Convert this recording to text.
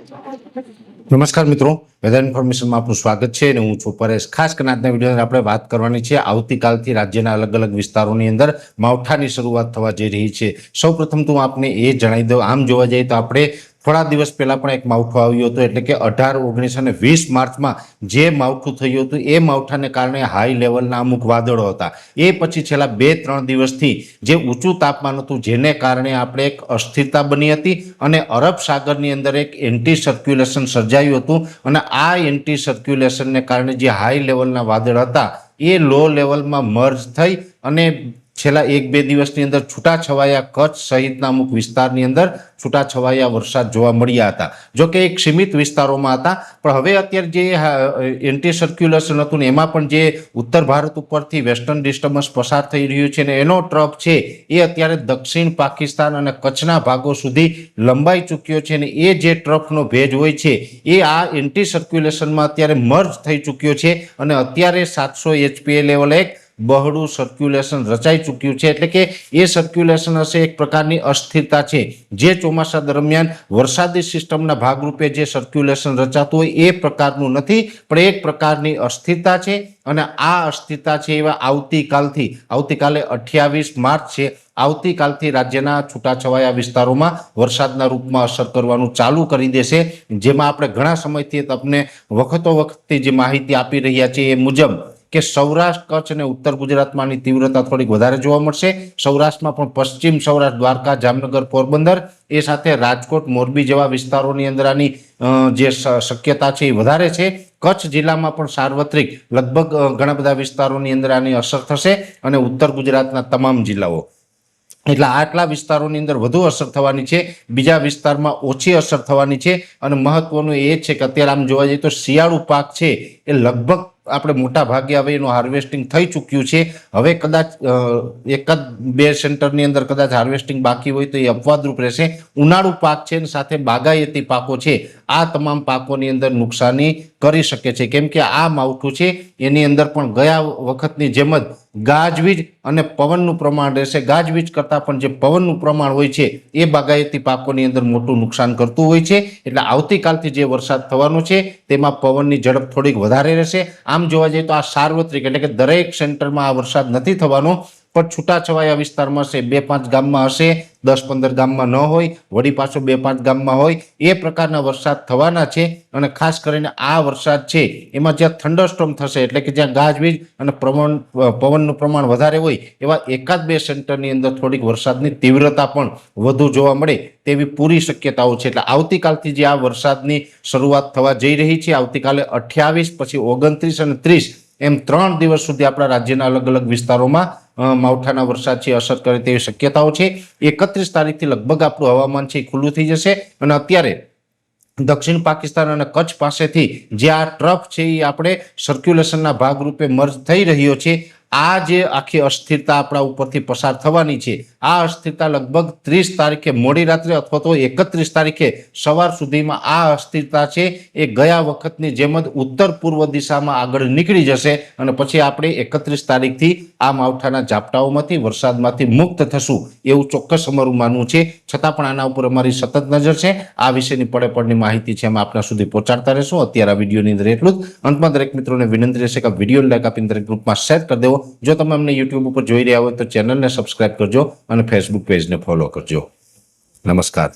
નમસ્કાર મિત્રો, વેધર ઇન્ફોર્મેશનમાં આપનું સ્વાગત છે અને હું છું પરેશ। ખાસ કરીને આજના વિડીયોની આપણે વાત કરવાની છે આવતીકાલથી રાજ્યના અલગ અલગ વિસ્તારોની અંદર માવઠાની શરૂઆત થવા જઈ રહી છે। સૌપ્રથમ તો આપને એ જણાવી દઉં, આમ જોવા જઈએ તો આપણે થોડા દિવસ પહેલા પણ એક માવઠું આવ્યું હતું, એટલે કે 18, 19 અને 20 માર્ચમાં જે માવઠું થયું હતું એ માવઠાને કારણે હાઈ લેવલના અમુક વાદળો હતા। એ પછી છેલ્લા 2-3 દિવસથી જે ઊંચું તાપમાન હતું જેને કારણે આપણે એક અસ્થિરતા બની હતી અને અરબ સાગરની અંદર એક એન્ટી સર્ક્યુલેશન સર્જાયું હતું અને આ એન્ટી સર્ક્યુલેશનને કારણે જે હાઈ લેવલના વાદળ હતા એ લો લેવલમાં મર્જ થઈ અને છેલ્લા 1-2 દિવસની અંદર છૂટાછવાયા કચ્છ સહિતના અમુક વિસ્તારની અંદર છૂટાછવાયા વરસાદ જોવા મળ્યા હતા। જો કે એક સીમિત વિસ્તારોમાં હતા, પણ હવે અત્યારે જે એન્ટી સર્ક્યુલેશન હતું ને એમાં પણ જે ઉત્તર ભારત ઉપરથી વેસ્ટર્ન ડિસ્ટર્બન્સ પસાર થઈ રહ્યું છે ને એનો ટ્રફ છે એ અત્યારે દક્ષિણ પાકિસ્તાન અને કચ્છના ભાગો સુધી લંબાઈ ચૂક્યો છે અને એ જે ટ્રફનો ભેજ હોય છે એ આ એન્ટી સર્ક્યુલેશનમાં અત્યારે મર્જ થઈ ચૂક્યો છે અને અત્યારે 700 HPA લેવલે એક બહોળું સર્ક્યુલેશન રચાઈ ચૂક્યું છે। એટલે કે એ સર્ક્યુલેશન હશે એક પ્રકારની અસ્થિરતા છે જે ચોમાસા દરમિયાન વરસાદી સિસ્ટમના ભાગરૂપે જે સર્ક્યુલેશન રચાતું હોય એ પ્રકારનું નથી, પણ એક પ્રકારની અસ્થિરતા છે અને આ અસ્થિરતા છે એવા આવતીકાલે 28 માર્ચ છે, આવતીકાલથી રાજ્યના છૂટાછવાયા વિસ્તારોમાં વરસાદના રૂપમાં અસર કરવાનું ચાલુ કરી દેશે। જેમાં આપણે ઘણા સમયથી તમને વખતોવખતની જે માહિતી આપી રહ્યા છીએ એ મુજબ કે સૌરાષ્ટ્ર, કચ્છ અને ઉત્તર ગુજરાતમાં આની તીવ્રતા થોડીક વધારે જોવા મળશે। સૌરાષ્ટ્રમાં પણ પશ્ચિમ સૌરાષ્ટ્ર, દ્વારકા, જામનગર, પોરબંદર એ સાથે રાજકોટ, મોરબી જેવા વિસ્તારોની અંદર આની જે શક્યતા છે એ વધારે છે। કચ્છ જિલ્લામાં પણ સાર્વત્રિક લગભગ ઘણા બધા વિસ્તારોની અંદર આની અસર થશે અને ઉત્તર ગુજરાતના તમામ જિલ્લાઓ, એટલે આટલા વિસ્તારોની અંદર વધુ અસર થવાની છે, બીજા વિસ્તારમાં ઓછી અસર થવાની છે। અને મહત્વનું એ છે કે અત્યારે આમ જોવા જઈએ તો શિયાળુ પાક છે એ લગભગ આપણે મોટા ભાગે હવે એનું હાર્વેસ્ટિંગ થઈ ચૂક્યું છે। હવે કદાચ 1-2 સેન્ટરની અંદર કદાચ હાર્વેસ્ટિંગ બાકી હોય તો એ અપવાદરૂપ રહેશે। ઉનાળુ પાક છે અને સાથે બાગાયતી પાકો છે, આ તમામ પાકોની અંદર નુકસાની કરી શકે છે, કેમ કે આ માવઠું છે એની અંદર પણ ગયા વખતની જેમ જ ગાજવીજ અને પવનનું પ્રમાણ રહેશે। ગાજવીજ કરતાં પણ જે પવનનું પ્રમાણ હોય છે એ બાગાયતી પાકોની અંદર મોટું નુકસાન કરતું હોય છે। એટલે આવતીકાલથી જે વરસાદ થવાનો છે તેમાં પવનની ઝડપ થોડીક વધારે રહેશે। આમ જોવા જઈએ તો આ સાર્વત્રિક, એટલે કે દરેક સેન્ટરમાં આ વરસાદ નથી થવાનો, પણ છૂટાછવાયા વિસ્તારમાં હશે, 2-5 ગામમાં હશે, 10-15 ગામમાં ન હોય, વળી પાછો 2-5 ગામમાં હોય, એ પ્રકારના વરસાદ થવાના છે। અને ખાસ કરીને આ વરસાદ છે એમાં જ્યાં થંડરસ્ટોર્મ થશે, એટલે કે જ્યાં ગાજવીજ અને પવનનું પ્રમાણ વધારે હોય એવા 1-2 સેન્ટરની અંદર થોડીક વરસાદની તીવ્રતા પણ વધુ જોવા મળે તેવી પૂરી શક્યતાઓ છે। એટલે આવતીકાલથી જે આ વરસાદની શરૂઆત થવા જઈ રહી છે, આવતીકાલે 28, પછી 29 અને 30 એમ 3 દિવસ સુધી આપણા રાજ્યના અલગ અલગ વિસ્તારોમાં માવઠાના વરસાદ છે અસર કરે તેવી શક્યતાઓ છે। 31 તારીખથી લગભગ આપણું હવામાન છે એ ખુલ્લું થઈ જશે અને અત્યારે દક્ષિણ પાકિસ્તાન અને કચ્છ પાસેથી જે આ ટ્રફ છે એ આપણે સર્ક્યુલેશનના ભાગરૂપે મર્જ થઈ રહ્યો છે। આ જે આખી અસ્થિરતા આપણા ઉપરથી પસાર થવાની છે, આ અસ્થિરતા લગભગ 30 તારીખે મોડી રાત્રે અથવા તો 31 તારીખે સવાર સુધીમાં આ અસ્થિરતા છે એ ગયા વખતની જેમ જ ઉત્તર પૂર્વ દિશામાં આગળ નીકળી જશે અને પછી આપણે 31 તારીખથી આ માવઠાના ઝાપટાઓમાંથી, વરસાદમાંથી મુક્ત થશું એવું ચોક્કસ અમારું માનવું છે। છતાં પણ આના ઉપર અમારી સતત નજર છે, આ વિશેની પડેપડની માહિતી છે અમે આપના સુધી પહોંચાડતા રહેશું। અત્યારે આ વિડીયોની અંદર એટલું જ। અંતમાં દરેક મિત્રોને વિનંતી રહેશે કે વિડીયો લાઈક આપીને દરેક ગ્રુપમાં શેર કરી દેવો। જો તમે અમને યુટ્યુબ ઉપર જોઈ રહ્યા હોય તો ચેનલને સબસ્ક્રાઇબ કરજો અને ફેસબુક પેજને ફોલો કરજો। નમસ્કાર।